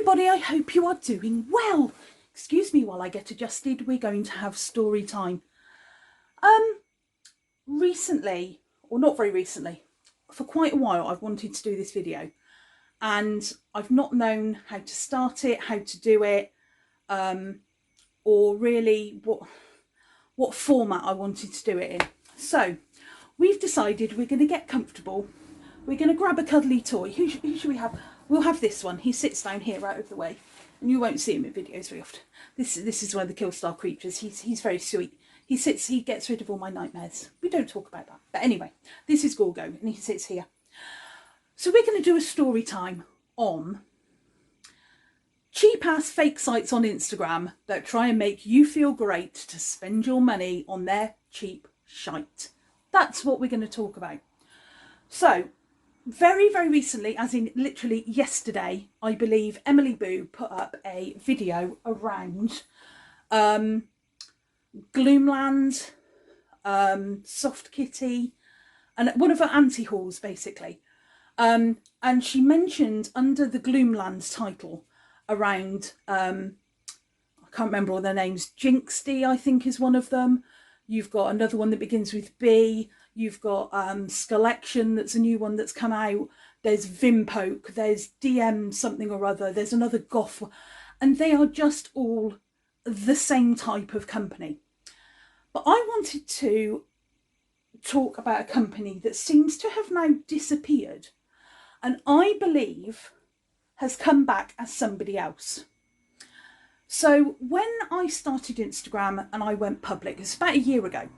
everybody, I hope you are doing well. Excuse me while I get adjusted. We're going to have story time. Recently, or not very recently, for quite a while I've wanted to do this video and I've not known how to start it, how to do it, or really what format I wanted to do it in. So we've decided we're going to get comfortable. We're going to grab a cuddly toy. Who should we have? We'll have this one. He sits down here out of the way, and you won't see him in videos very often. This is one of the Killstar creatures. He's very sweet. He gets rid of all my nightmares. We don't talk about that. But anyway, this is Gorgo, and he sits here. So we're going to do a story time on cheap-ass fake sites on Instagram that try and make you feel great to spend your money on their cheap shite. That's what we're going to talk about. So, very, very recently, as in literally yesterday, I believe Emily Boo put up a video around Gloomland, Soft Kitty, and one of her anti-hauls, basically. And she mentioned under the Gloomland title around, I can't remember all their names, Jinxty, I think, is one of them. You've got another one that begins with B. You've got Scollection, that's a new one that's come out. There's Vimpoke, there's DM something or other. There's another Goth, and they are just all the same type of company. But I wanted to talk about a company that seems to have now disappeared, and I believe has come back as somebody else. So when I started Instagram and I went public, it's about a year ago,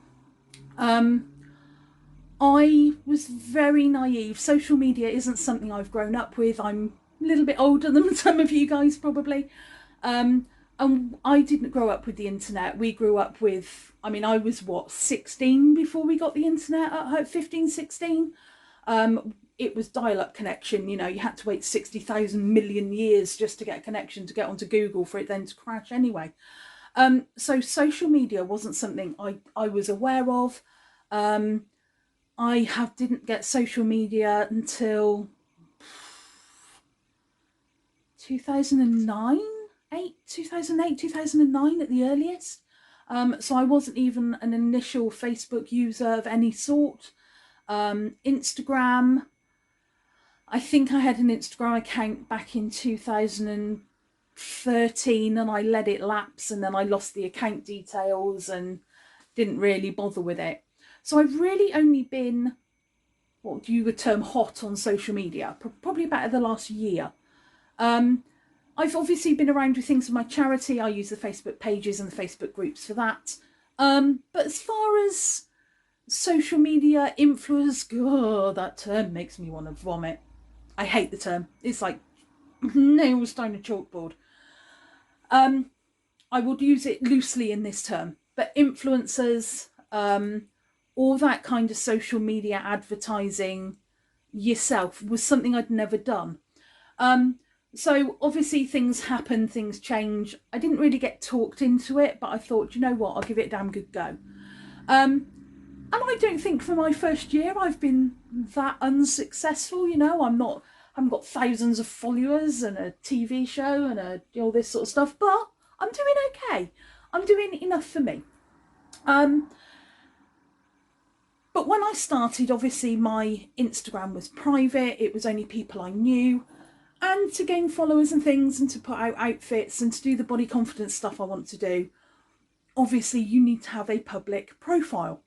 I was very naive. Social media isn't something I've grown up with. I'm a little bit older than some of you guys probably. And I didn't grow up with the internet. We grew up with, I mean, I was 16 before we got the internet, at 15, 16. It was dial-up connection, you know, you had to wait 60,000 million years just to get a connection to get onto Google for it then to crash anyway. So social media wasn't something I was aware of. I didn't get social media until 2009, 2009 at the earliest. So I wasn't even an initial Facebook user of any sort. Instagram, I think I had an Instagram account back in 2013 and I let it lapse, and then I lost the account details and didn't really bother with it. So I've really only been, what you would term, hot on social media, probably about the last year. I've obviously been around with things with my charity. I use the Facebook pages and the Facebook groups for that. But as far as social media influence, oh, that term makes me want to vomit. I hate the term. It's like nails down a chalkboard. I would use it loosely in this term, but influencers, all that kind of social media advertising yourself was something I'd never done. So obviously things happen, things change. I didn't really get talked into it, but I thought, you know what, I'll give it a damn good go. And I don't think for my first year I've been that unsuccessful, you know. I haven't got thousands of followers and a TV show and all this sort of stuff, but I'm doing okay. I'm doing enough for me. But when I started, obviously my Instagram was private. It was only people I knew. And to gain followers and things and to put out outfits and to do the body confidence stuff I want to do, obviously you need to have a public profile.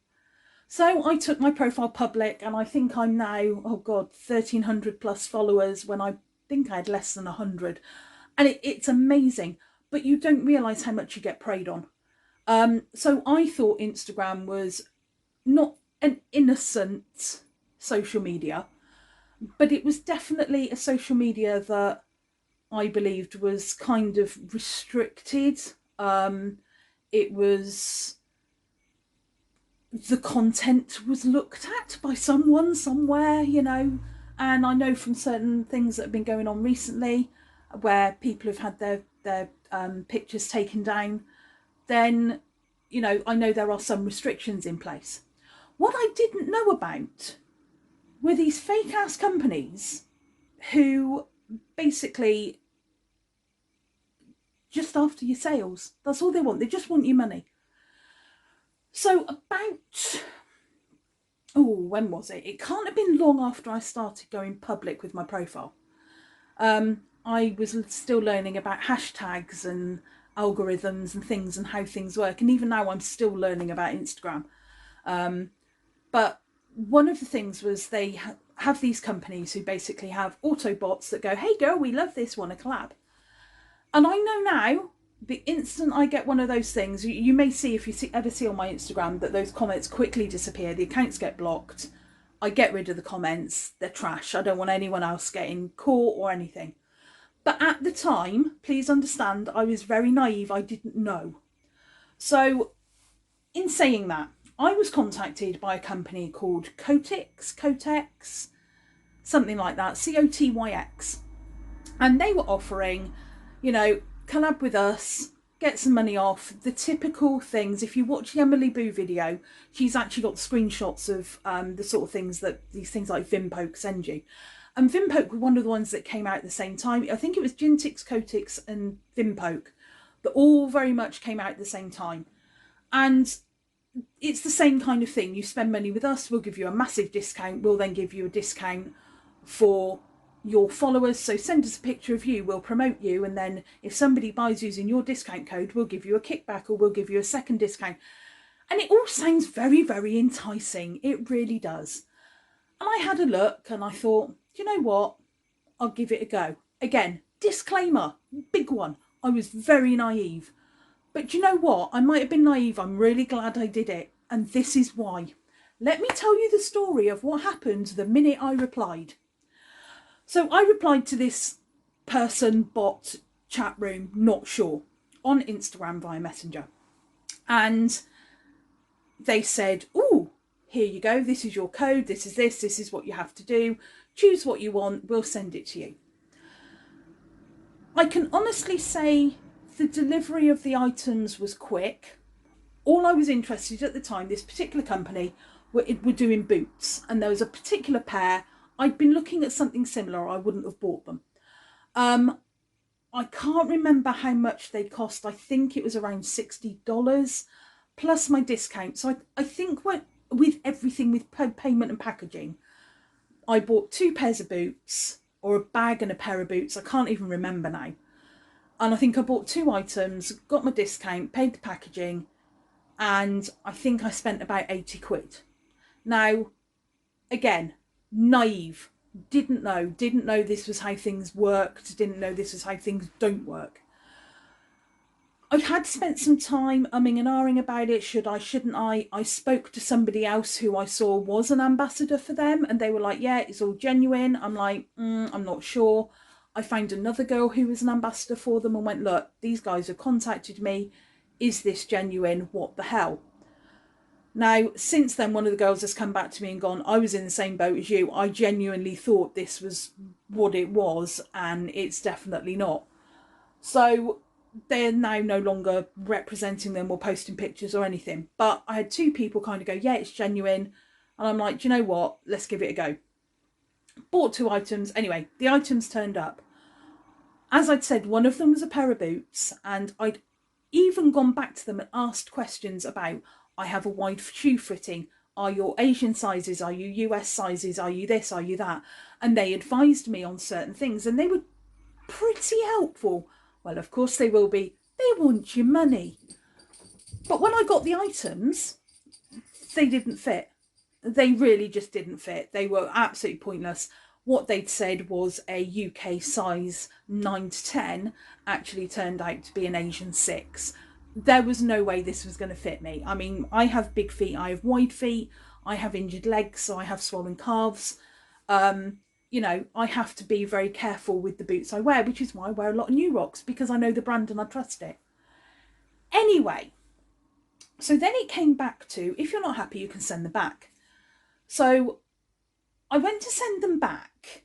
So I took my profile public, and I think I'm now, oh God, 1,300 plus followers when I think I had less than 100. And it's amazing, but you don't realise how much you get preyed on. So I thought Instagram was not an innocent social media, but it was definitely a social media that I believed was kind of restricted. It was... the content was looked at by someone somewhere, you know, and I know from certain things that have been going on recently where people have had their pictures taken down, then, you know, I know there are some restrictions in place. What I didn't know about were these fake ass companies who basically just after your sales. That's all they want. They just want your money. So about, when was it? It can't have been long after I started going public with my profile. I was still learning about hashtags and algorithms and things and how things work. And even now I'm still learning about Instagram. But one of the things was they have these companies who basically have Autobots that go, hey girl, we love this, want to collab. And I know now, the instant I get one of those things, you may see, if you ever see on my Instagram, that those comments quickly disappear, the accounts get blocked, I get rid of the comments, they're trash, I don't want anyone else getting caught or anything. But at the time, please understand, I was very naive, I didn't know. So in saying that, I was contacted by a company called Cotyx, something like that, Cotyx. And they were offering, collab with us, get some money off, the typical things. If you watch the Emily Boo video, she's actually got screenshots of the sort of things that these things like Vimpoke send you. And Vimpoke were one of the ones that came out at the same time. I think it was Didnt, Cotyx and Vimpoke that all very much came out at the same time. And it's the same kind of thing. You spend money with us, we'll give you a massive discount. We'll then give you a discount for your followers. So send us a picture of you, we'll promote you. And then if somebody buys using your discount code, we'll give you a kickback or we'll give you a second discount. And it all sounds very, very enticing. It really does. And I had a look and I thought, you know what? I'll give it a go. Again, disclaimer, big one. I was very naive. But you know what? I might have been naive. I'm really glad I did it. And this is why. Let me tell you the story of what happened the minute I replied. So I replied to this person, bot, chat room, not sure, on Instagram via Messenger. And they said, oh, here you go. This is your code. This is what you have to do. Choose what you want. We'll send it to you. I can honestly say the delivery of the items was quick. All I was interested at the time, this particular company were doing boots, and there was a particular pair. I'd been looking at something similar, or I wouldn't have bought them. I can't remember how much they cost. I think it was around $60 plus my discount. So I think with everything, with payment and packaging, I bought 2 pairs of boots, or a bag and a pair of boots. I can't even remember now. And I think I bought 2 items, got my discount, paid the packaging, and I think I spent about 80 quid. Now, again, naive, didn't know this was how things worked, didn't know this was how things don't work. I had spent some time umming and ahhing about it, should I, shouldn't I? I spoke to somebody else who I saw was an ambassador for them, and they were like, yeah, it's all genuine. I'm like, I'm not sure. I found another girl who was an ambassador for them and went, look, these guys have contacted me. Is this genuine? What the hell? Now, since then, one of the girls has come back to me and gone, I was in the same boat as you. I genuinely thought this was what it was, and it's definitely not. So they're now no longer representing them or posting pictures or anything. But I had 2 people kind of go, yeah, it's genuine. And I'm like, do you know what? Let's give it a go. Bought 2 items. Anyway, the items turned up. As I'd said, one of them was a pair of boots, and I'd even gone back to them and asked questions about, I have a wide shoe fitting. Are your Asian sizes? Are you US sizes? Are you this? Are you that? And they advised me on certain things, and they were pretty helpful. Well, of course they will be. They want your money. But when I got the items, they didn't fit. They really just didn't fit. They were absolutely pointless. What they'd said was a UK size 9 to 10 actually turned out to be an Asian 6. There was no way this was going to fit me. I mean, I have big feet, I have wide feet, I have injured legs, so I have swollen calves. I have to be very careful with the boots I wear, which is why I wear a lot of New Rocks, because I know the brand and I trust it. Anyway, so then it came back to, if you're not happy, you can send them back. So I went to send them back,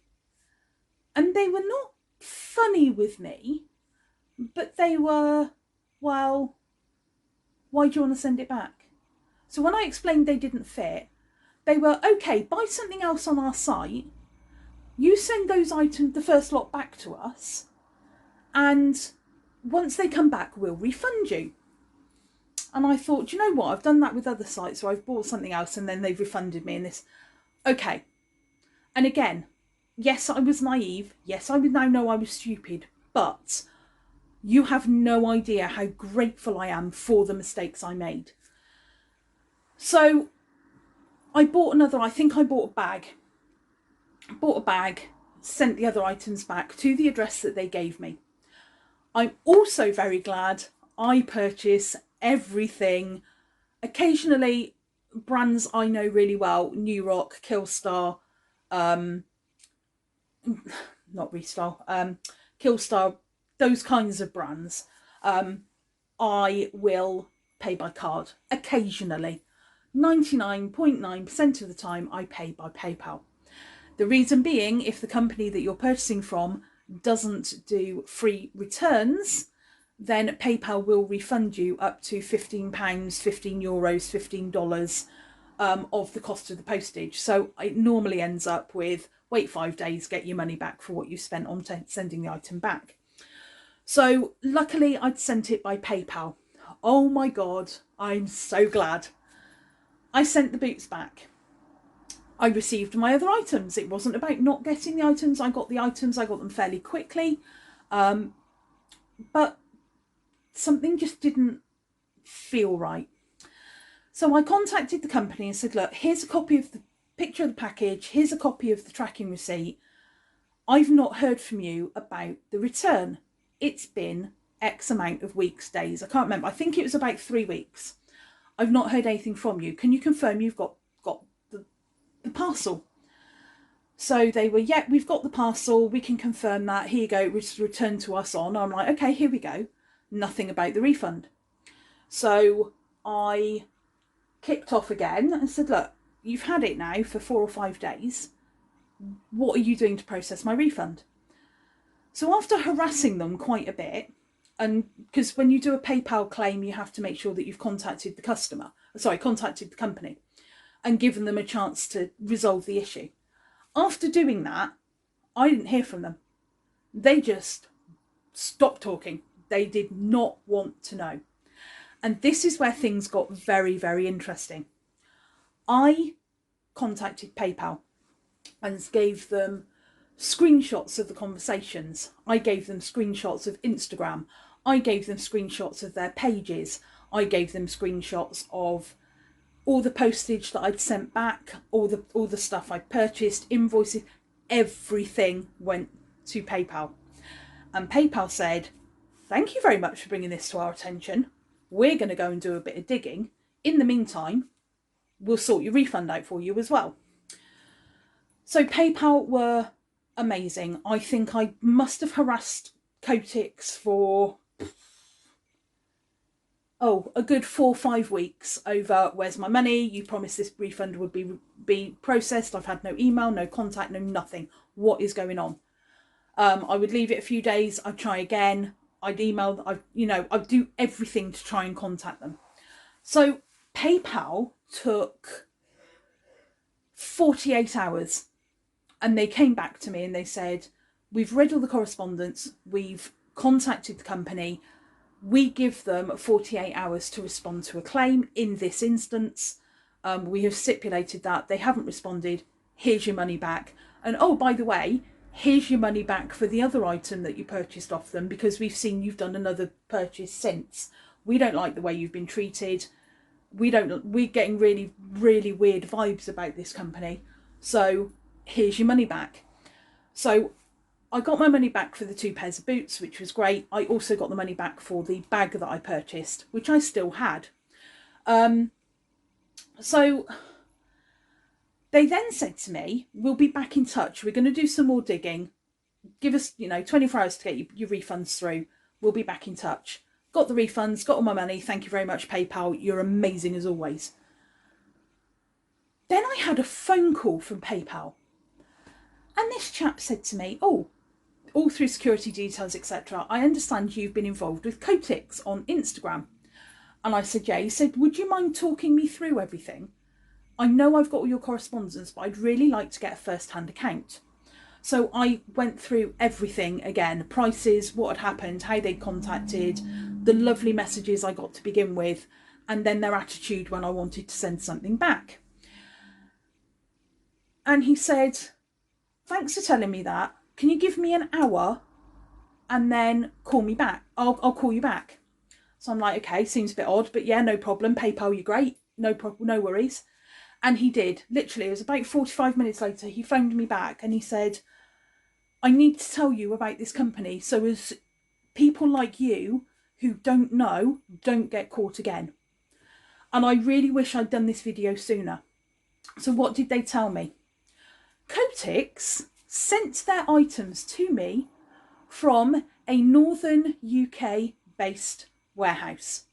and they were not funny with me, but they were, well, why do you want to send it back? So when I explained they didn't fit, they were, okay, buy something else on our site, you send those items, the first lot, back to us, and once they come back, we'll refund you. And I thought, you know what? I've done that with other sites, so I've bought something else and then they've refunded me in this. Okay. And again, yes, I was naive. Yes, I now know I was stupid, but you have no idea how grateful I am for the mistakes I made. So I bought another, I think I bought a bag, sent the other items back to the address that they gave me. I'm also very glad I purchase everything. Occasionally, brands I know really well, New Rock, Killstar, not Restyle, Killstar, those kinds of brands, I will pay by card. Occasionally. 99.9% of the time, I pay by PayPal. The reason being, if the company that you're purchasing from doesn't do free returns, then PayPal will refund you up to £15, €15, $15 of the cost of the postage. So it normally ends up with wait 5 days, get your money back for what you spent on sending the item back. So luckily I'd sent it by PayPal. Oh my God, I'm so glad. I sent the boots back. I received my other items. It wasn't about not getting the items. I got the items. I got them fairly quickly. But something just didn't feel right. So I contacted the company and said, look, here's a copy of the picture of the package. Here's a copy of the tracking receipt. I've not heard from you about the return. It's been X amount of weeks, days. I can't remember. I think it was about 3 weeks. I've not heard anything from you. Can you confirm you've got the parcel? So they were, yeah, we've got the parcel. We can confirm that. Here you go. It was returned to us on. I'm like, okay, here we go. Nothing about the refund. So I kicked off again and said, look, you've had it now for 4 or 5 days. What are you doing to process my refund? So after harassing them quite a bit, and because when you do a PayPal claim, you have to make sure that you've contacted the company and given them a chance to resolve the issue. After doing that, I didn't hear from them. They just stopped talking. They did not want to know. And this is where things got very, very interesting. I contacted PayPal and gave them screenshots of the conversations. I gave them screenshots of Instagram. I gave them screenshots of their pages. I gave them screenshots of all the postage that I'd sent back, all the stuff I purchased, invoices, everything went to PayPal. And PayPal said, thank you very much for bringing this to our attention. We're going to go and do a bit of digging. In the meantime, we'll sort your refund out for you as well. So PayPal were amazing. I think I must have harassed Kotix for a good 4 or 5 weeks over where's my money? You promised this refund would be processed. I've had no email, no contact, no nothing. What is going on? I would leave it a few days. I'd try again. I'd email. I'd do everything to try and contact them. So PayPal took 48 hours. And they came back to me and they said, we've read all the correspondence, we've contacted the company, we give them 48 hours to respond to a claim. In this instance, we have stipulated that they haven't responded. Here's your money back. And oh, by the way, here's your money back for the other item that you purchased off them, because we've seen you've done another purchase since. We don't like the way you've been treated. We're getting really, really weird vibes about this company. So here's your money back. So I got my money back for the 2 pairs of boots, which was great. I also got the money back for the bag that I purchased, which I still had. So they then said to me, we'll be back in touch. We're going to do some more digging. Give us, 24 hours to get your refunds through. We'll be back in touch. Got the refunds, got all my money. Thank you very much, PayPal. You're amazing as always. Then I had a phone call from PayPal. And this chap said to me, all through security details, etc., I understand you've been involved with Kotix on Instagram. And I said, yeah. He said, would you mind talking me through everything? I know I've got all your correspondence, but I'd really like to get a first-hand account. So I went through everything again, prices, what had happened, how they'd contacted, the lovely messages I got to begin with, and then their attitude when I wanted to send something back. And he said, thanks for telling me that. Can you give me an hour and then call me back? I'll call you back. So I'm like, okay, seems a bit odd, but yeah, no problem. PayPal, you're great. No problem, no worries. And he did. Literally, it was about 45 minutes later, he phoned me back and he said, I need to tell you about this company so as people like you who don't know don't get caught again. And I really wish I'd done this video sooner. So what did they tell me? Kotix sent their items to me from a northern UK based warehouse.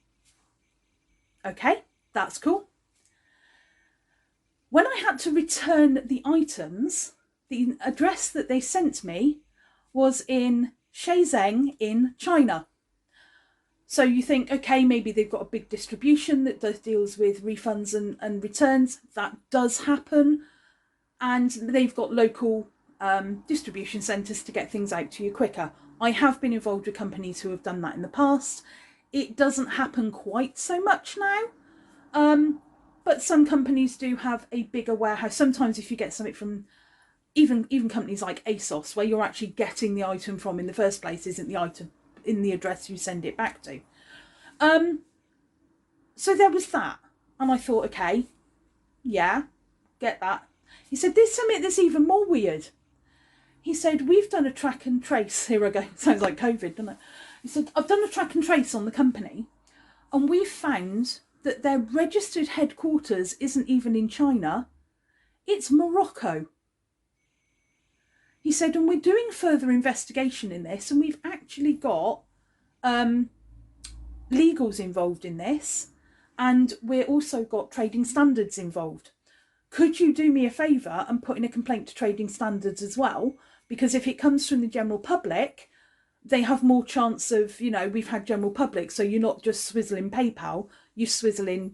Okay, that's cool. When I had to return the items, the address that they sent me was in Shenzhen in China. So you think, okay, maybe they've got a big distribution that deals with refunds and returns. That does happen. And they've got local distribution centres to get things out to you quicker. I have been involved with companies who have done that in the past. It doesn't happen quite so much now. But some companies do have a bigger warehouse. Sometimes if you get something from even companies like ASOS, where you're actually getting the item from in the first place, isn't the item in the address you send it back to. So there was that. And I thought, okay, yeah, get that. He said, there's something that's even more weird. He said, we've done a track and trace. Here I go. Sounds like COVID, doesn't it? He said, I've done a track and trace on the company, and we've found that their registered headquarters isn't even in China. It's Morocco. He said, and we're doing further investigation in this, and we've actually got legals involved in this, and we're also got trading standards involved. Could you do me a favour and put in a complaint to trading standards as well? Because if it comes from the general public, they have more chance of, we've had general public, so you're not just swizzling PayPal, you're swizzling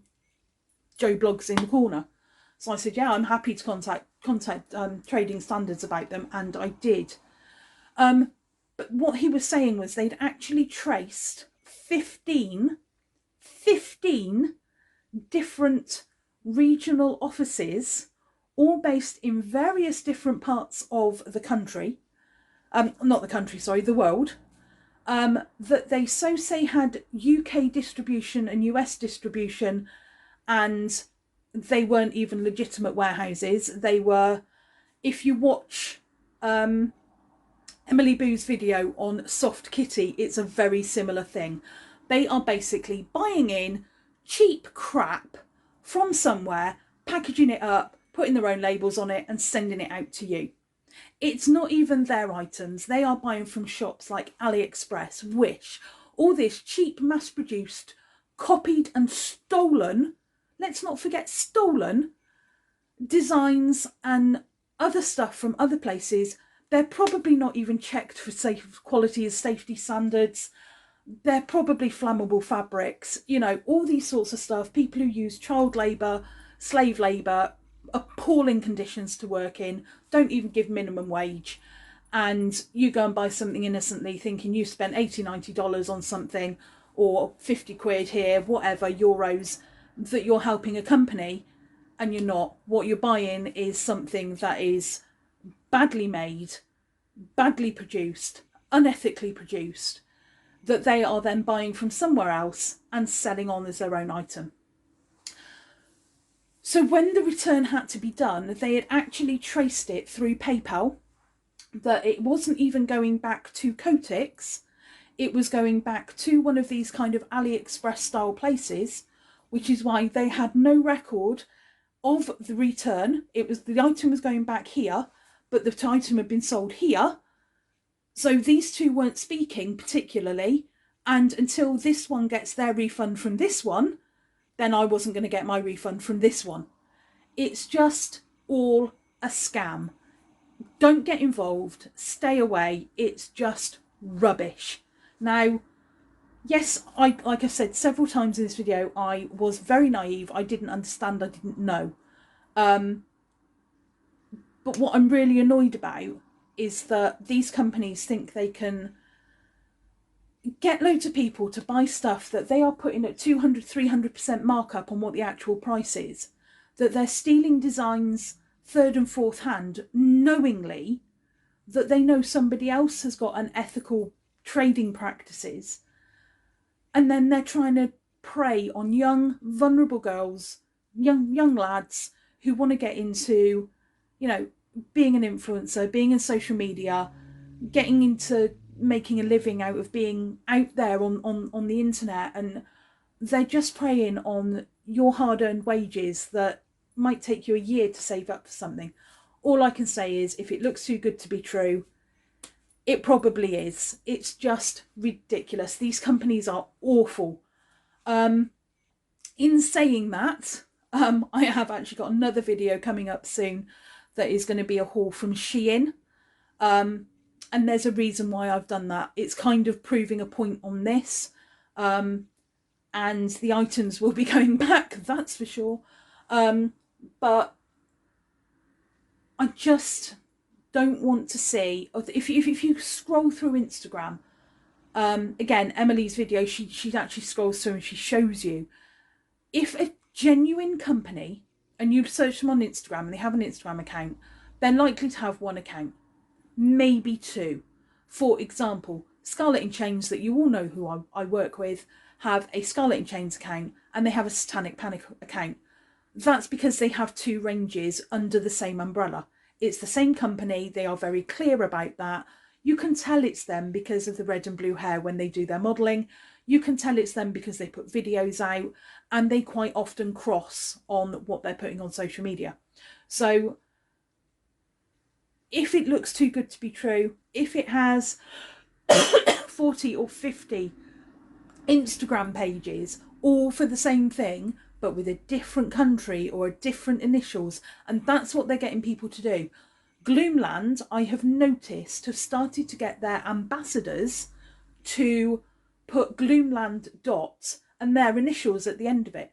Joe Blogs in the corner. So I said, yeah, I'm happy to contact trading standards about them, and I did. But what he was saying was they'd actually traced 15 different regional offices, all based in various different parts of the country, not the country, sorry, the world, that they so say had UK distribution and US distribution, and they weren't even legitimate warehouses. They were, if you watch Emily Boo's video on Soft Kitty, it's a very similar thing. They are basically buying in cheap crap from somewhere, packaging it up, putting their own labels on it and sending it out to you. It's not even their items. They are buying from shops like AliExpress, Wish, all this cheap, mass-produced, copied and stolen, let's not forget stolen, designs and other stuff from other places. They're probably not even checked for safe quality as safety standards. They're probably flammable fabrics, all these sorts of stuff. People who use child labour, slave labour, appalling conditions to work in, don't even give minimum wage. And you go and buy something innocently thinking you spent $80-90 on something, or 50 quid here, whatever, euros, that you're helping a company, and you're not. What you're buying is something that is badly made, badly produced, unethically produced, that they are then buying from somewhere else and selling on as their own item. So when the return had to be done, they had actually traced it through PayPal, that it wasn't even going back to Kotix, it was going back to one of these kind of AliExpress style places, which is why they had no record of the return. It was, the item was going back here, but the item had been sold here. So these two weren't speaking particularly, and until this one gets their refund from this one, then I wasn't going to get my refund from this one. It's just all a scam. Don't get involved, stay away. It's just rubbish. Now, yes, like I've said several times in this video, I was very naive. I didn't understand, I didn't know. But what I'm really annoyed about is that these companies think they can get loads of people to buy stuff that they are putting at 200, 300% markup on what the actual price is, that they're stealing designs third and fourth hand, knowingly that they know somebody else has got unethical trading practices, and then they're trying to prey on young, vulnerable girls, young lads who want to get into, you know, being an influencer, being in social media, getting into making a living out of being out there on the internet, and they're just preying on your hard-earned wages that might take you a year to save up for something. All I can say is, if it looks too good to be true, it probably is. It's just ridiculous. These companies are awful. In saying that, I have actually got another video coming up soon that is going to be a haul from Shein. And there's a reason why I've done that. It's kind of proving a point on this. And the items will be going back, that's for sure. But I just don't want to see, if you scroll through Instagram, again, Emily's video, she actually scrolls through and she shows you, if a genuine company, and you search them on Instagram and they have an Instagram account, they're likely to have one account, maybe two. For example, Scarlet in Chains, that you all know who I work with, have a Scarlet in Chains account and they have a Satanic Panic account. That's because they have two ranges under the same umbrella. It's the same company. They are very clear about that. You can tell it's them because of the red and blue hair when they do their modelling. You can tell it's them because they put videos out, and they quite often cross on what they're putting on social media. So if it looks too good to be true, if it has 40 or 50 Instagram pages all for the same thing, but with a different country or a different initials, and that's what they're getting people to do. Gloomland, I have noticed, have started to get their ambassadors to put Gloomland dots and their initials at the end of it.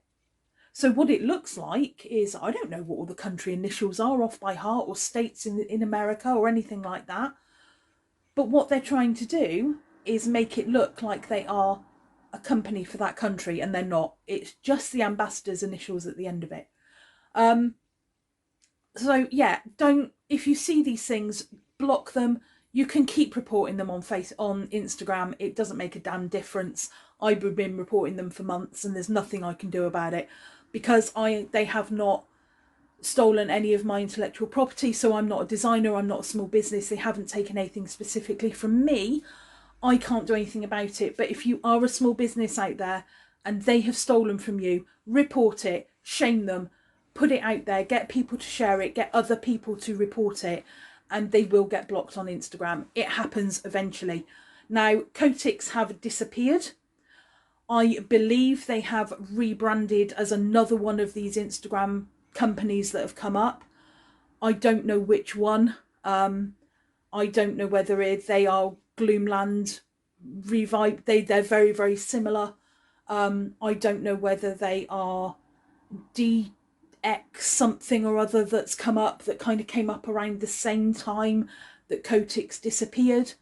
So what it looks like is, I don't know what all the country initials are off by heart, or states in America or anything like that, but what they're trying to do is make it look like they are a company for that country, and they're not. It's just the ambassador's initials at the end of it. So yeah, if you see these things, block them. You can keep reporting them on Instagram. It doesn't make a damn difference. I've been reporting them for months and there's nothing I can do about it, because they have not stolen any of my intellectual property. So I'm not a designer, I'm not a small business. They haven't taken anything specifically from me. I can't do anything about it. But if you are a small business out there and they have stolen from you, report it, shame them, put it out there, get people to share it, get other people to report it, and they will get blocked on Instagram. It happens eventually. Now, Kotix have disappeared. I believe they have rebranded as another one of these Instagram companies that have come up. I don't know which one. I don't know whether they are Gloomland revived. They're very, very similar. I don't know whether they are didnt something or other that's come up, that kind of came up around the same time that Kotix disappeared.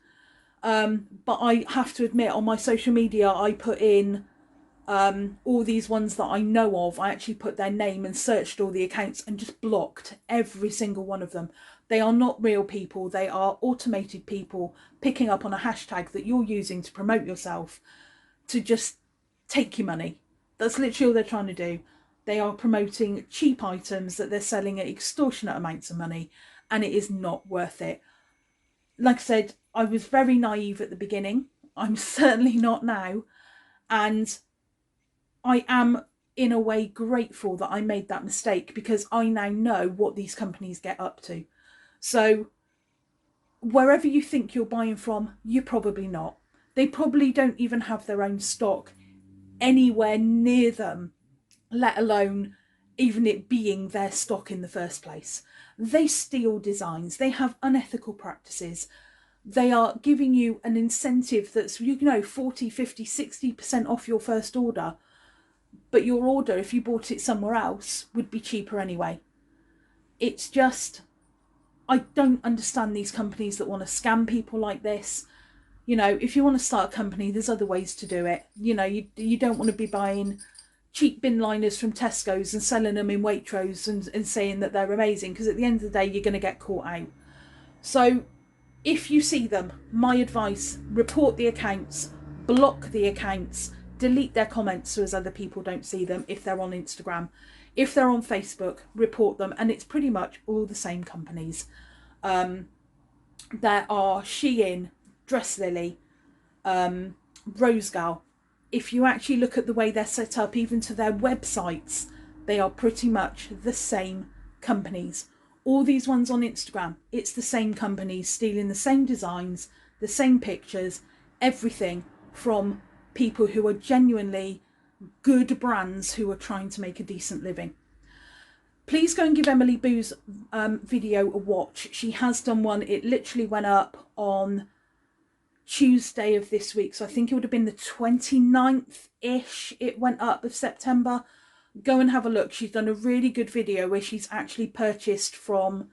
But I have to admit, on my social media, I put in all these ones that I know of. I actually put their name and searched all the accounts and just blocked every single one of them. They are not real people. They are automated people picking up on a hashtag that you're using to promote yourself, to just take your money. That's literally all they're trying to do. They are promoting cheap items that they're selling at extortionate amounts of money, and it is not worth it. Like I said, I was very naive at the beginning. I'm certainly not now. And I am, in a way, grateful that I made that mistake, because I now know what these companies get up to. So wherever you think you're buying from, you're probably not. They probably don't even have their own stock anywhere near them, let alone even it being their stock in the first place. They steal designs. They have unethical practices. They are giving you an incentive that's, 40, 50, 60% off your first order. But your order, if you bought it somewhere else, would be cheaper anyway. It's just, I don't understand these companies that want to scam people like this. You know, if you want to start a company, there's other ways to do it. You know, you don't want to be buying cheap bin liners from Tesco's and selling them in Waitrose and saying that they're amazing, because at the end of the day, you're going to get caught out. So if you see them, my advice, report the accounts, block the accounts, delete their comments so as other people don't see them if they're on Instagram. If they're on Facebook, report them. And it's pretty much all the same companies. There are Shein, Dress Lily, Rose Girl. If you actually look at the way they're set up, even to their websites, they are pretty much the same companies. All these ones on Instagram, it's the same companies stealing the same designs, the same pictures, everything from people who are genuinely good brands who are trying to make a decent living. Please go and give Emily Boo's video a watch. She has done one. It literally went up on Tuesday of this week, so I think it would have been the 29th-ish it went up of September. Go and have a look. She's done a really good video where she's actually purchased from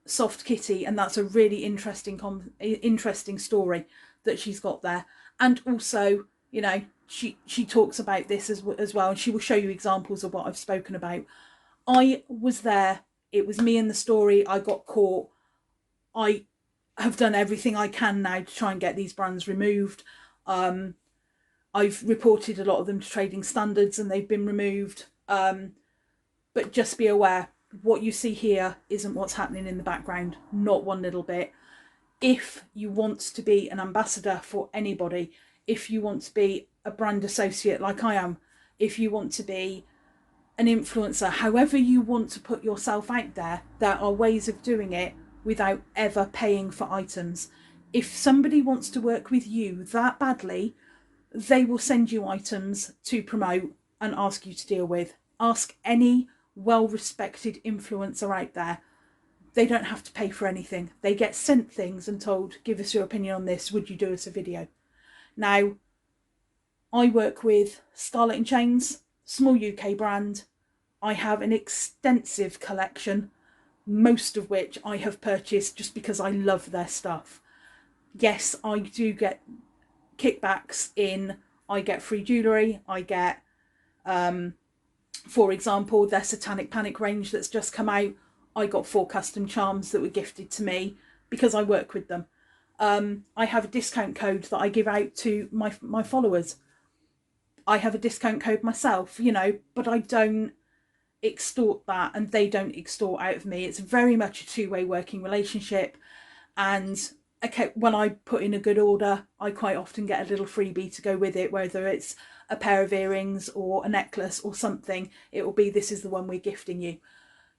Soft Kitty, and that's a really interesting story that she's got there. And also, you know, she talks about this as well, and she will show you examples of what I've spoken about. I was there. It was me in the story. I got caught. I have done everything I can now to try and get these brands removed. I've reported a lot of them to trading standards and they've been removed. But just be aware, what you see here isn't what's happening in the background, not one little bit. If you want to be an ambassador for anybody, if you want to be a brand associate like I am, if you want to be an influencer, however you want to put yourself out there, there are ways of doing it without ever paying for items. If somebody wants to work with you that badly, they will send you items to promote and ask you to deal with. Ask any well-respected influencer out there. They don't have to pay for anything. They get sent things and told, give us your opinion on this. Would you do us a video? Now, I work with Scarlett and Chains, small UK brand. I have an extensive collection, most of which I have purchased just because I love their stuff. Yes, I do get kickbacks in, I get free jewellery, I get, for example, their Satanic Panic range that's just come out. I got 4 custom charms that were gifted to me because I work with them. I have a discount code that I give out to my followers. I have a discount code myself, you know, but I don't extort that and they don't extort out of me. It's very much a two-way working relationship. And okay, when I put in a good order, I quite often get a little freebie to go with it, whether it's a pair of earrings or a necklace or something. It will be, this is the one we're gifting you.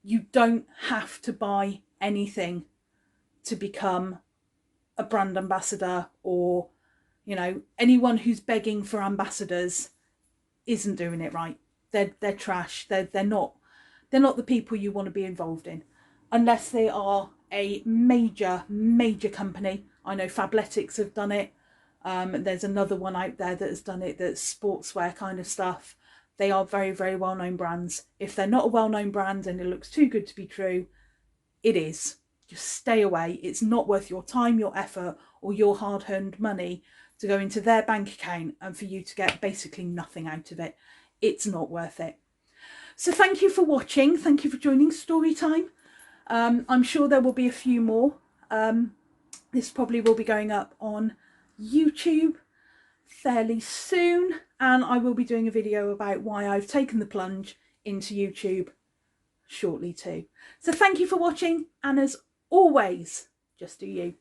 You don't have to buy anything to become a brand ambassador, or, you know, anyone who's begging for ambassadors isn't doing it right. They're trash. They're not the people you want to be involved in, unless they are a major company. I know Fabletics have done it. There's another one out there that has done it, that's sportswear kind of stuff. They are very, very well-known brands. If they're not a well-known brand and it looks too good to be true, it is. Just stay away. It's not worth your time, your effort, or your hard-earned money to go into their bank account and for you to get basically nothing out of it. It's not worth it. So thank you for watching. Thank you for joining story time. I'm sure there will be a few more. This probably will be going up on YouTube fairly soon, and I will be doing a video about why I've taken the plunge into YouTube shortly too. So thank you for watching, and as always, just do you.